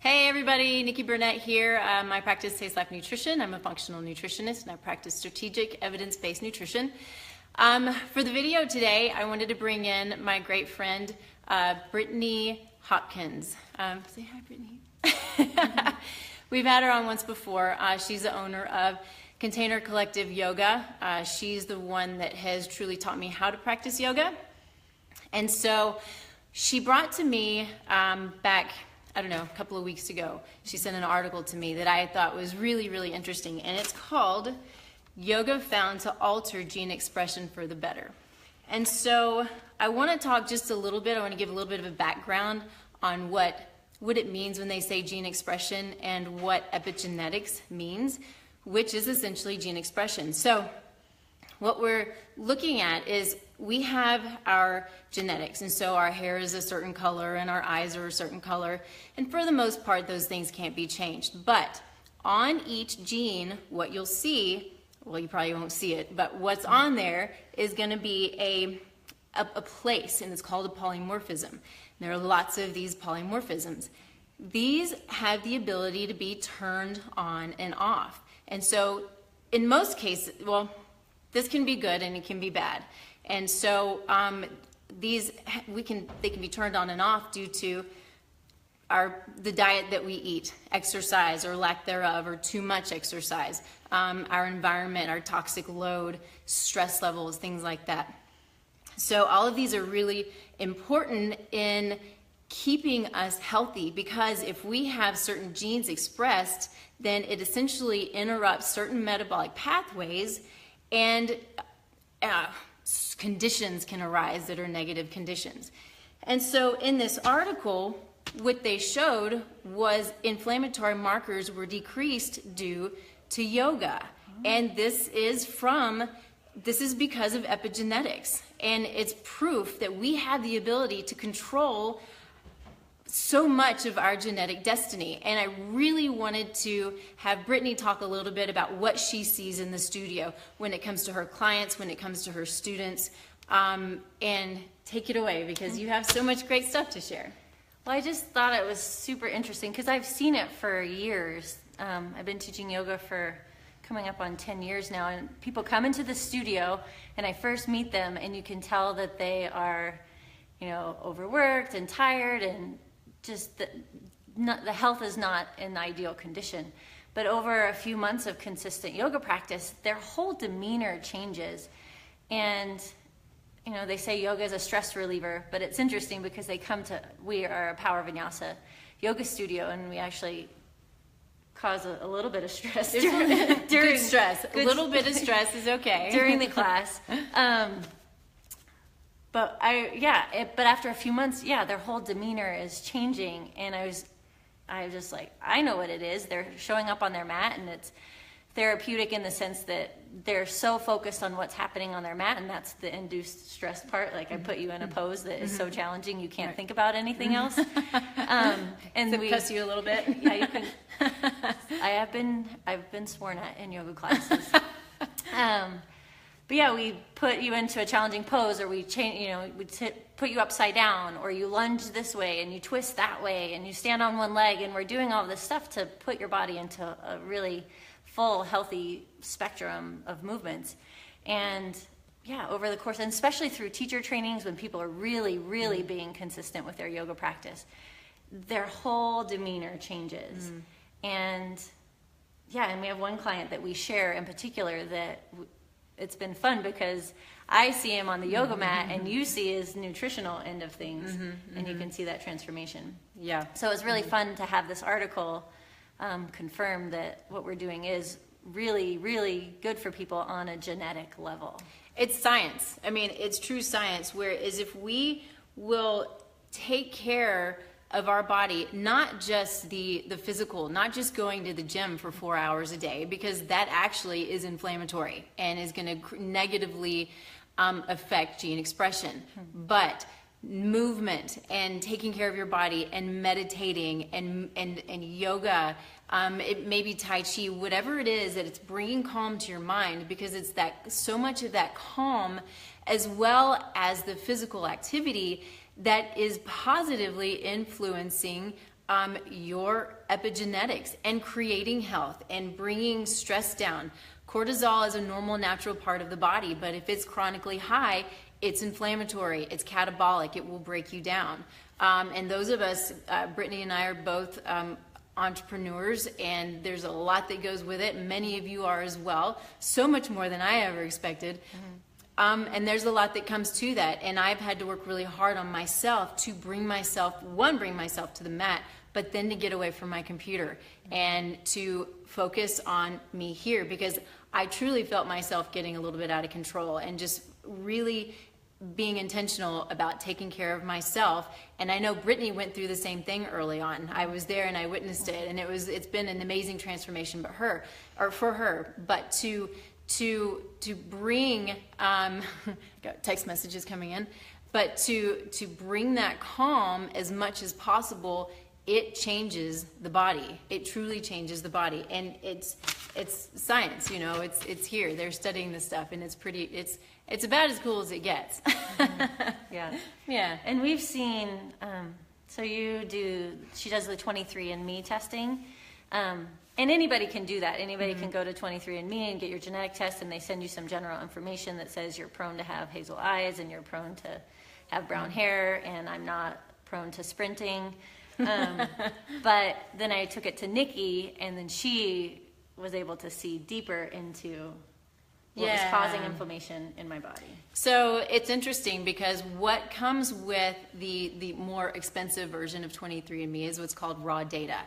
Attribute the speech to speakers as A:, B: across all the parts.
A: Hey everybody, Nikki Burnett here. My practice Taste Life Nutrition. I'm a functional nutritionist and I practice strategic evidence-based nutrition. For the video today, I wanted to bring in my great friend, Brittany Hopkins. Say hi, Brittany. We've had her on once before. She's the owner of Container Collective Yoga. She's the one that has truly taught me how to practice yoga. And so she brought to me back, I don't know, a couple of weeks ago, she sent an article to me that I thought was really, really interesting. And it's called Yoga Found to Alter Gene Expression for the Better. And so I want to talk just a little bit, I want to give a little bit of a background on what it means when they say gene expression and what epigenetics means, which is essentially gene expression. So what we're looking at is we have our genetics, and so our hair is a certain color and our eyes are a certain color, and for the most part those things can't be changed. But on each gene, what you'll see, well, you probably won't see it, but what's on there is going to be a place, and it's called a polymorphism. There are lots of these polymorphisms. These have the ability to be turned on and off. And so in most cases, well, this can be good and it can be bad. And so they can be turned on and off due to the diet that we eat, exercise or lack thereof, or too much exercise, our environment, our toxic load, stress levels, things like that. So all of these are really important in keeping us healthy, because if we have certain genes expressed, then it essentially interrupts certain metabolic pathways, and conditions can arise that are negative conditions. And so in this article, what they showed was inflammatory markers were decreased due to yoga. And this is because of epigenetics. And it's proof that we have the ability to control so much of our genetic destiny. And I really wanted to have Brittany talk a little bit about what she sees in the studio when it comes to her clients, when it comes to her students, and take it away, because you have so much great stuff to share.
B: Well, I just thought it was super interesting because I've seen it for years. I've been teaching yoga for coming up on 10 years now, and people come into the studio and I first meet them and you can tell that they are, overworked and tired, and just the health is not in the ideal condition. But over a few months of consistent yoga practice, their whole demeanor changes. And they say yoga is a stress reliever, but it's interesting because we are a Power Vinyasa yoga studio, and we actually cause a little bit of stress during
A: stress. A little bit of stress is okay
B: during the class. But after a few months, their whole demeanor is changing, and I was just like, I know what it is. They're showing up on their mat, and it's therapeutic in the sense that they're so focused on what's happening on their mat, and that's the induced stress part. Like, I put you in a pose that is so challenging you can't think about anything else.
A: And we cuss you a little bit.
B: Yeah, you can. I've been sworn at in yoga classes. But yeah, we put you into a challenging pose, or we put you upside down, or you lunge this way and you twist that way and you stand on one leg, and we're doing all this stuff to put your body into a really full, healthy spectrum of movements. And over the course, and especially through teacher trainings, when people are really, really being consistent with their yoga practice, their whole demeanor changes. And we have one client that we share in particular that it's been fun because I see him on the yoga mat and you see his nutritional end of things, and you can see that transformation.
A: Yeah.
B: So it's really fun to have this article confirm that what we're doing is really, really good for people on a genetic level.
A: It's science. I mean, it's true science, whereas if we will take care of our body, not just the physical, not just going to the gym for 4 hours a day, because that actually is inflammatory and is going to negatively affect gene expression. But movement and taking care of your body and meditating and yoga, it may be Tai Chi, whatever it is, that it's bringing calm to your mind, because it's that so much of that calm as well as the physical activity that is positively influencing your epigenetics and creating health and bringing stress down. Cortisol is a normal, natural part of the body, but if it's chronically high, it's inflammatory, it's catabolic, it will break you down. And those of us, Brittany and I are both entrepreneurs, and there's a lot that goes with it. Many of you are as well, so much more than I ever expected. And there's a lot that comes to that, and I've had to work really hard on myself to bring myself to the mat, but then to get away from my computer and to focus on me here, because I truly felt myself getting a little bit out of control and just really being intentional about taking care of myself. And I know Brittany went through the same thing early on. I was there and I witnessed it, and it's been an amazing transformation for her. But to bring got text messages coming in, but to bring that calm as much as possible, it changes the body. It truly changes the body, and it's science. You know, it's here. They're studying this stuff, and it's about as cool as it gets.
B: Yeah. And we've seen. So she does the 23andMe testing. And anybody can do that. Anybody can go to 23andMe and get your genetic test, and they send you some general information that says you're prone to have hazel eyes and you're prone to have brown hair, and I'm not prone to sprinting. But then I took it to Nikki, and then she was able to see deeper into what was causing inflammation in my body.
A: So it's interesting, because what comes with the more expensive version of 23andMe is what's called raw data.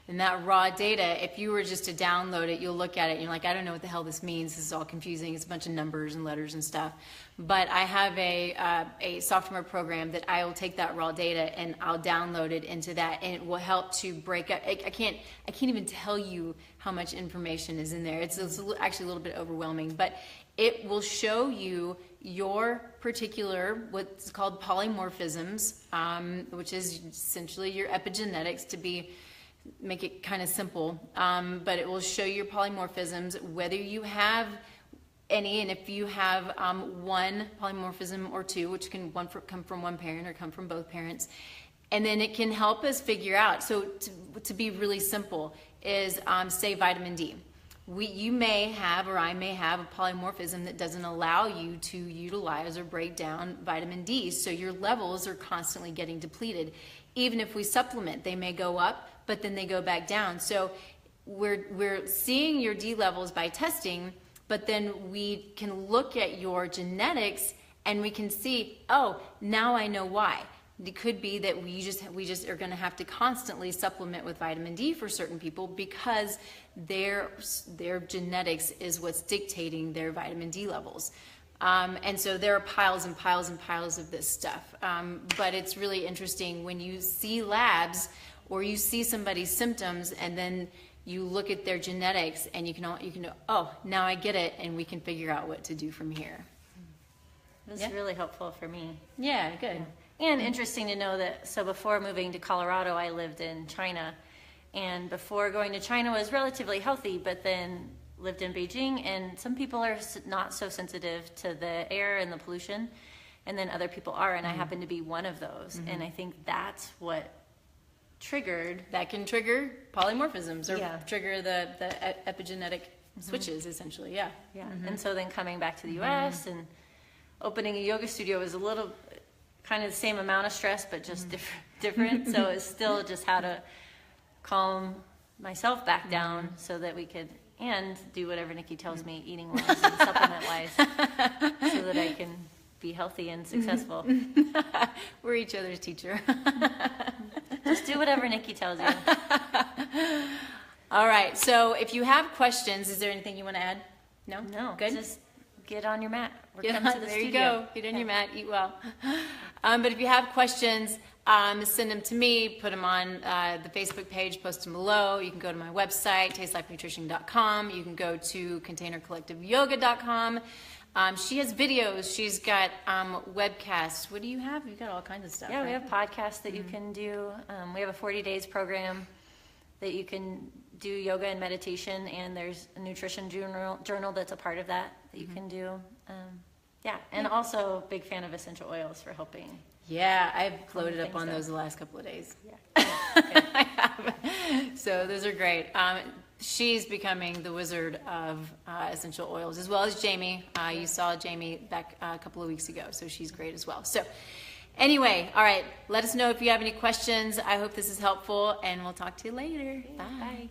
A: And that raw data, if you were just to download it, you'll look at it and you're like, I don't know what the hell this means. This is all confusing. It's a bunch of numbers and letters and stuff. But I have a software program that I will take that raw data and I'll download it into that, and it will help to break up. I can't even tell you how much information is in there. It's actually a little bit overwhelming, but it will show you your particular, what's called polymorphisms, which is essentially your epigenetics, make it kind of simple, but it will show your polymorphisms, whether you have any, and if you have one polymorphism or two, which can come from one parent or come from both parents, and then it can help us figure out. So to be really simple is, say, vitamin D. You may have, or I may have, a polymorphism that doesn't allow you to utilize or break down vitamin D, so your levels are constantly getting depleted. Even if we supplement, they may go up, but then they go back down. So we're seeing your D levels by testing, but then we can look at your genetics and we can see, oh, now I know why. It could be that we just are going to have to constantly supplement with vitamin D for certain people, because their genetics is what's dictating their vitamin D levels. And so there are piles and piles and piles of this stuff. But it's really interesting when you see labs or you see somebody's symptoms and then you look at their genetics and you can oh, now I get it, and we can figure out what to do from here.
B: It was really helpful for me.
A: Yeah, good.
B: Yeah. And interesting to know that, so before moving to Colorado, I lived in China. And before going to China, I was relatively healthy, but then lived in Beijing, and some people are not so sensitive to the air and the pollution, and then other people are, and I happen to be one of those. And I think that's what that can trigger polymorphisms, or trigger the epigenetic switches, essentially. Yeah. And so then coming back to the US and opening a yoga studio was a little kind of the same amount of stress, but just different. So it's still just how to calm myself back down so that we could, and do whatever Nikki tells me, eating wise and supplement wise, so that I can be healthy and successful.
A: We're each other's teacher.
B: Just do whatever Nikki tells you.
A: All right. So if you have questions, is there anything you want to add? No?
B: No.
A: Good?
B: Just get on your mat.
A: There you go. Get on your mat. Eat well. But if you have questions, send them to me. Put them on the Facebook page. Post them below. You can go to my website, tastelifenutrition.com. You can go to containercollectiveyoga.com. She has videos. She's got webcasts. What do you have? You've got all kinds of stuff.
B: Yeah,
A: right?
B: we have podcasts that you can do. We have a 40 days program that you can do yoga and meditation, and there's a nutrition journal that's a part of that you can do. And also big fan of essential oils for helping.
A: Yeah, I've loaded up on those the last couple of days.
B: Yeah. Okay.
A: So those are great. She's becoming the wizard of essential oils, as well as Jamie. You saw Jamie back a couple of weeks ago, so she's great as well. So anyway, all right, let us know if you have any questions. I hope this is helpful, and we'll talk to you later. Bye.
B: Bye.